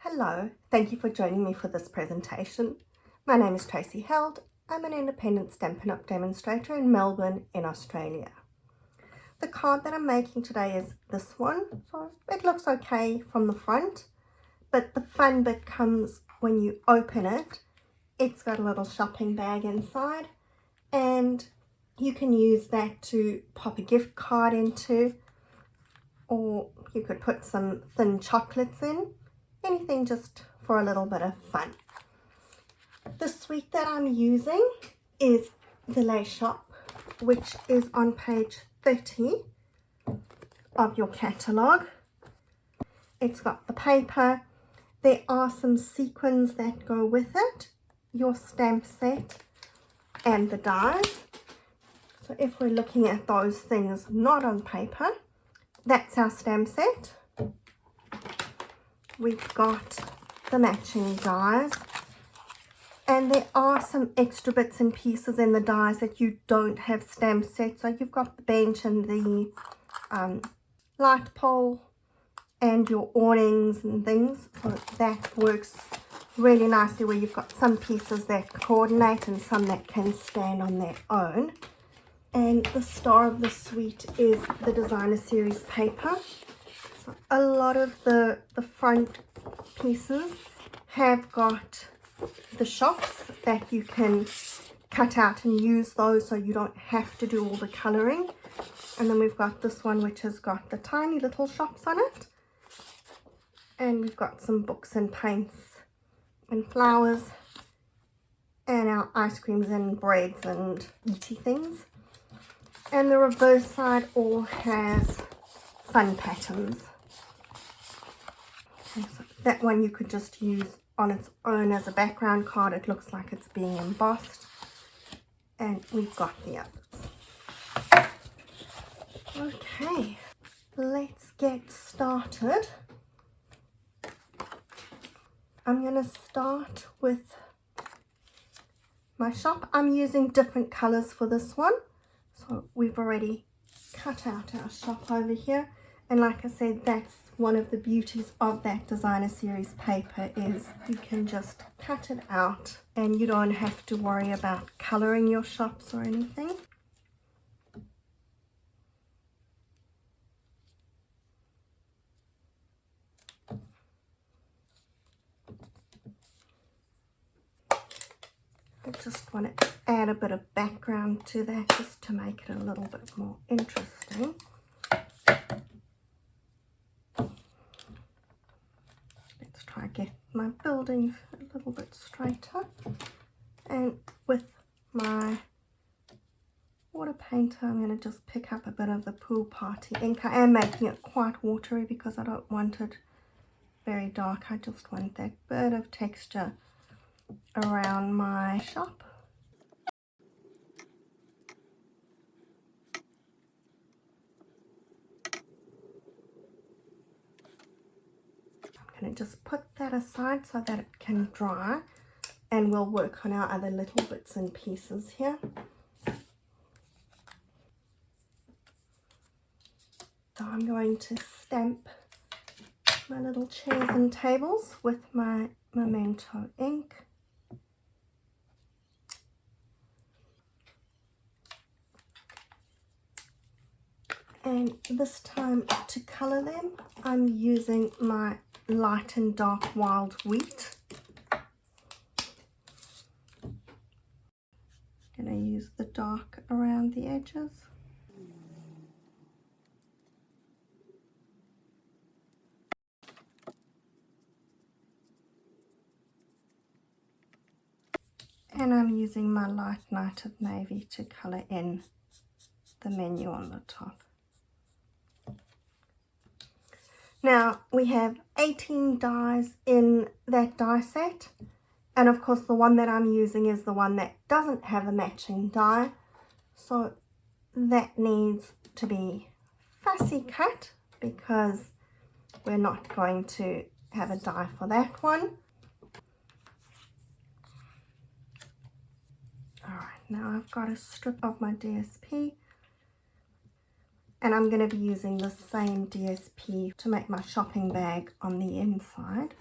Hello, thank you for joining me for this presentation. My name is Tracy Held. I'm an independent Stampin' Up! Demonstrator in Melbourne in Australia. The card that I'm making today is this one, so it looks okay from the front, but the fun bit comes when you open it. It's got a little shopping bag inside, and you can use that to pop a gift card into, or you could put some thin chocolates in. Anything just for a little bit of fun. The suite that I'm using is the Lace Shop, which is on page 30 of your catalogue. It's got the paper. There are some sequins that go with it, your stamp set, and the dies. So if we're looking at those things not on paper, that's our stamp set. We've got the matching dies, and there are some extra bits and pieces in the dies that you don't have stamp sets. So you've got the bench and the light pole and your awnings and things, so that works really nicely, where you've got some pieces that coordinate and some that can stand on their own. And the star of the suite is the Designer Series paper. A lot of the front pieces have got the shops that you can cut out and use those, so you don't have to do all the colouring. And then we've got this one which has got the tiny little shops on it, and we've got some books and paints and flowers and our ice creams and breads and eaty things. And the reverse side all has fun patterns. So that one you could just use on its own as a background card. It looks like it's being embossed. And we've got the others. Okay, let's get started. I'm going to start with my shop. I'm using different colors for this one. So we've already cut out our shop over here. And like I said, that's one of the beauties of that Designer Series paper, is you can just cut it out and you don't have to worry about colouring your shops or anything. I just want to add a bit of background to that just to make it a little bit more interesting. Let's try to get my buildings a little bit straighter. And with my water painter, I'm going to just pick up a bit of the Pool Party ink. I am making it quite watery because I don't want it very dark. I just want that bit of texture around my shop. I'm going to just put that aside so that it can dry, and we'll work on our other little bits and pieces here. So I'm going to stamp my little chairs and tables with my Memento ink. And this time to colour them, I'm using my light and dark wild wheat. I'm going to use the dark around the edges. And I'm using my light Night of Navy to colour in the menu on the top. Now we have 18 dies in that die set, and of course the one that I'm using is the one that doesn't have a matching die, so that needs to be fussy cut because we're not going to have a die for that one. Alright, now I've got a strip of my DSP, and I'm going to be using the same DSP to make my shopping bag on the inside.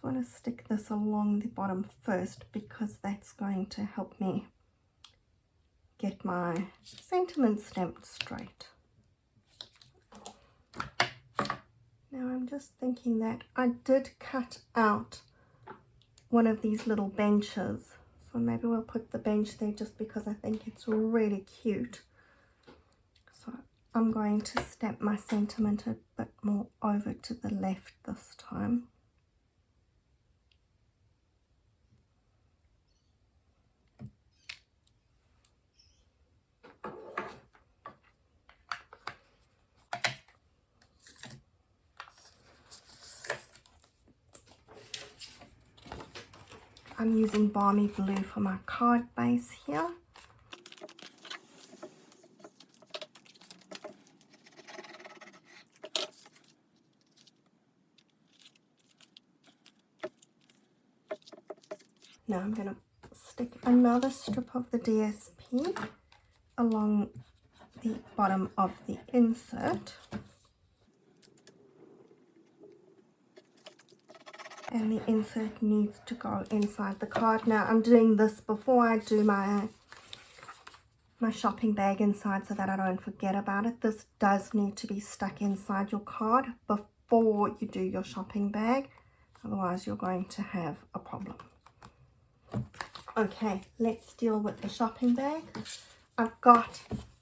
just want to stick this along the bottom first because that's going to help me get my sentiments stamped straight. Now I'm just thinking that I did cut out one of these little benches, so maybe we'll put the bench there just because I think it's really cute. So I'm going to stamp my sentiment a bit more over to the left this time. I'm using Balmy Blue for my card base here. Now I'm going to stick another strip of the DSP along the bottom of the insert. And the insert needs to go inside the card. Now I'm doing this before I do my shopping bag inside so that I don't forget about it. This does need to be stuck inside your card before you do your shopping bag. Otherwise you're going to have a problem. Okay, let's deal with the shopping bag. I've got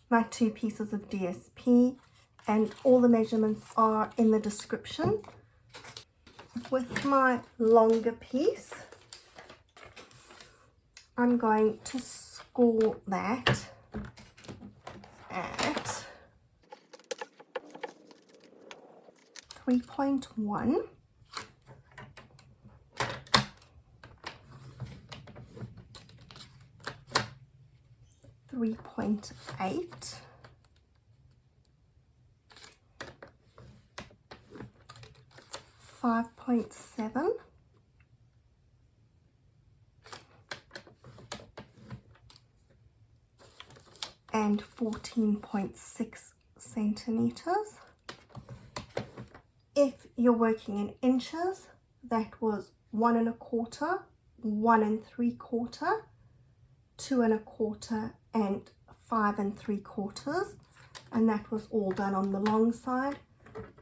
my 2 pieces of DSP and all the measurements are in the description. With my longer piece, I'm going to score that at 3.1, 3.8, 5.7, and 14.6 centimeters. If you're working in inches, that was 1 1/4, 1 3/4, 2 1/4, and 5 3/4, and that was all done on the long side.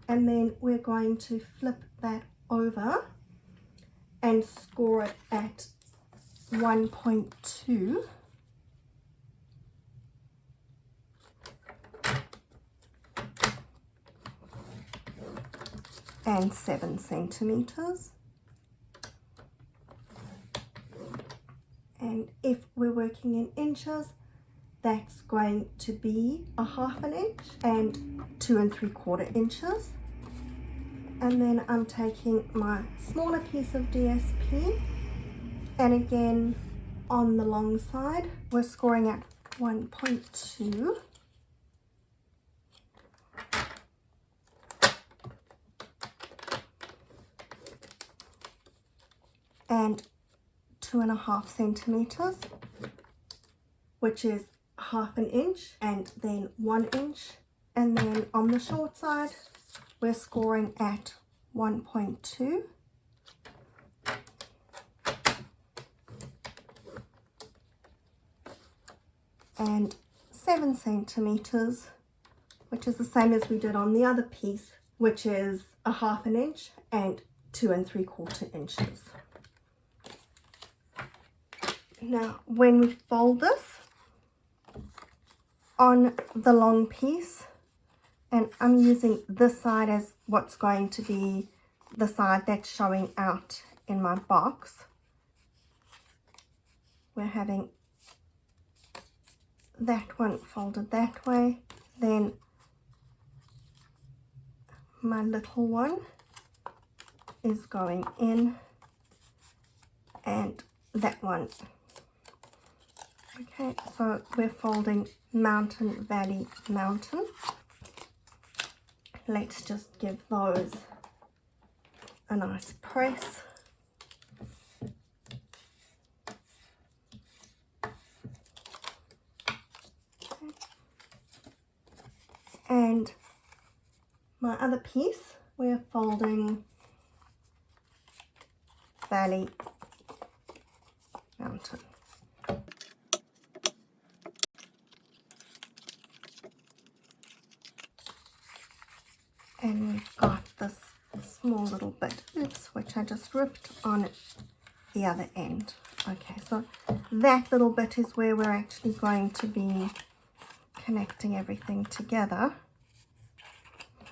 And then we're going to flip that over and score it at 1.2 and 7 centimeters. And if we're working in inches, that's going to be 1/2 inch and 2 3/4 inches. And then I'm taking my smaller piece of DSP, and again on the long side we're scoring at 1.2 and 2.5 centimeters, which is 1/2 inch and then 1 inch. And then on the short side we're scoring at 1.2 and 7 centimeters, which is the same as we did on the other piece, which is 1/2 inch and 2 3/4 inches. Now when we fold this on the long piece, and I'm using this side as what's going to be the side that's showing out in my box, we're having that one folded that way, then my little one is going in, and that one. Okay, so we're folding mountain, valley, mountain. Let's just give those a nice press. Okay. And my other piece, we're folding Valley Mountain. And we've got this small little bit, oops, which I just ripped on the other end. Okay, so that little bit is where we're actually going to be connecting everything together.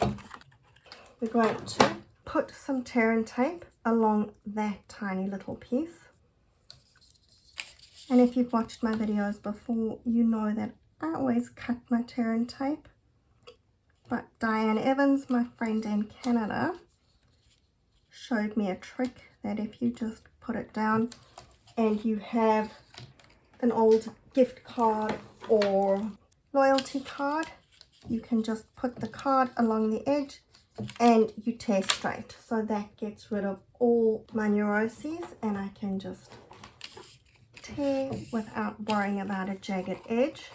We're going to put some tear and tape along that tiny little piece. And if you've watched my videos before, you know that I always cut my tear and tape. But Diane Evans, my friend in Canada, showed me a trick that if you just put it down and you have an old gift card or loyalty card, you can just put the card along the edge and you tear straight. So that gets rid of all my neuroses and I can just tear without worrying about a jagged edge.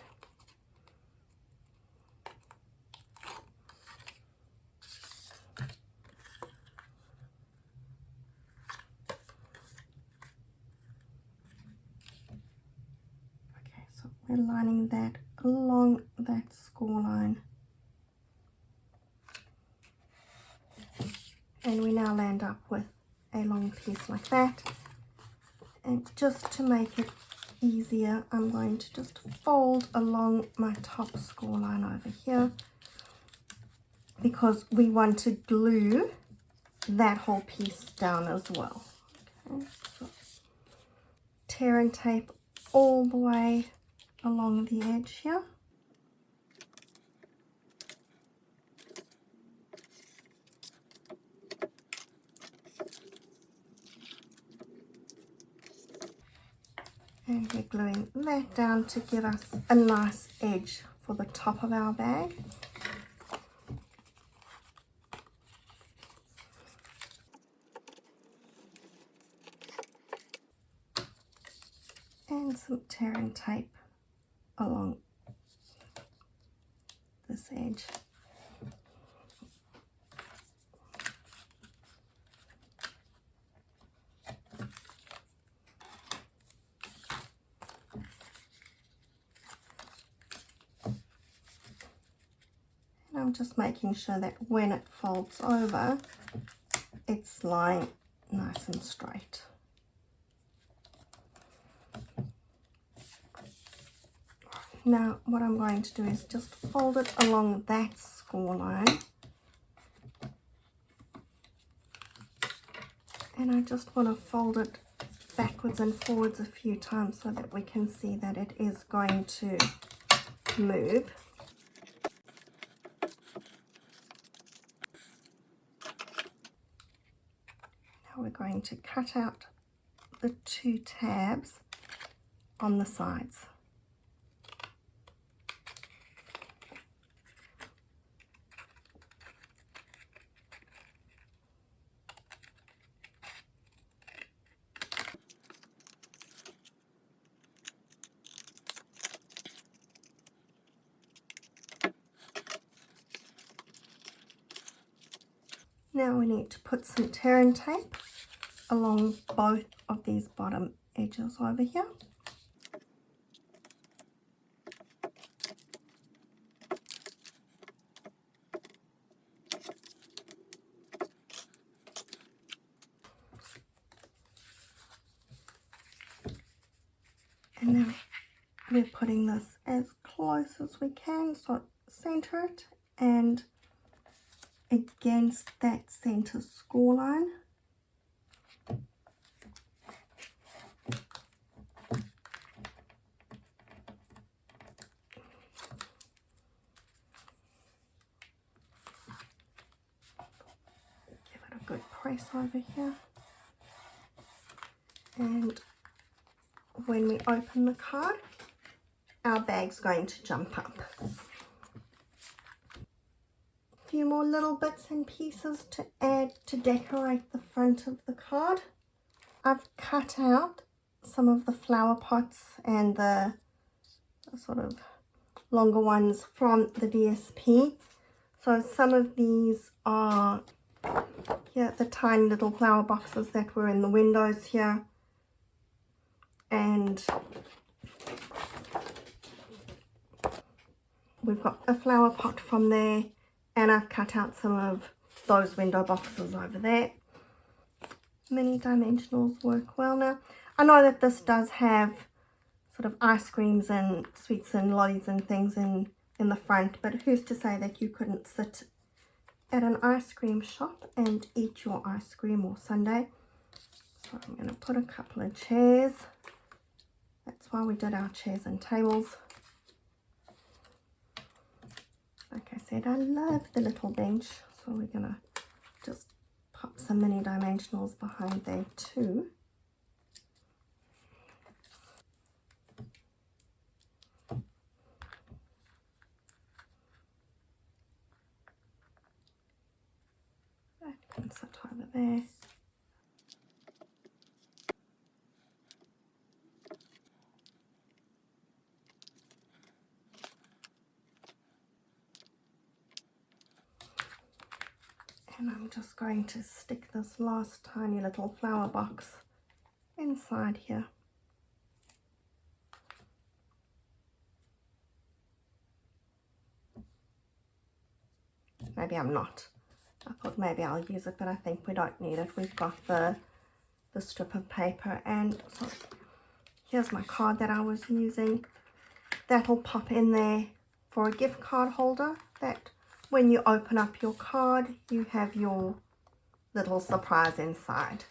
So we're lining that along that score line. And we now land up with a long piece like that. And just to make it easier, I'm going to just fold along my top score line over here, because we want to glue that whole piece down as well. Okay, so tear and tape all the way along the edge here. And we're gluing that down to give us a nice edge for the top of our bag. And some tear and tape along this edge. And I'm just making sure that when it folds over, it's lying nice and straight. Now what I'm going to do is just fold it along that score line. And I just want to fold it backwards and forwards a few times so that we can see that it is going to move. Now we're going to cut out the 2 tabs on the sides. Now we need to put some tear and tape along both of these bottom edges over here. And now we're putting this as close as we can, so center it and against that center score line. Give it a good press over here. And when we open the card, our bag's going to jump up. A few more little bits and pieces to add to decorate the front of the card. I've cut out some of the flower pots and the sort of longer ones from the DSP. So some of these are Here, the tiny little flower boxes that were in the windows here. And we've got a flower pot from there, and I've cut out some of those window boxes over there. Mini dimensionals work well now. I know that this does have sort of ice creams and sweets and lollies and things in the front, but who's to say that you couldn't sit at an ice cream shop and eat your ice cream or sundae. So I'm going to put a couple of chairs. That's why we did our chairs and tables. Like I said, I love the little bench, so we're going to just pop some mini dimensionals behind there too. That can sit over there. And I'm just going to stick this last tiny little flower box inside here. Maybe I'm not. I thought maybe I'll use it, but I think we don't need it. We've got the strip of paper, and so here's my card that I was using. That'll pop in there for a gift card holder, that when you open up your card, you have your little surprise inside.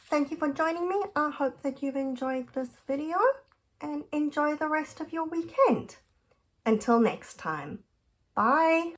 Thank you for joining me. I hope that you've enjoyed this video, and enjoy the rest of your weekend. Until next time, bye.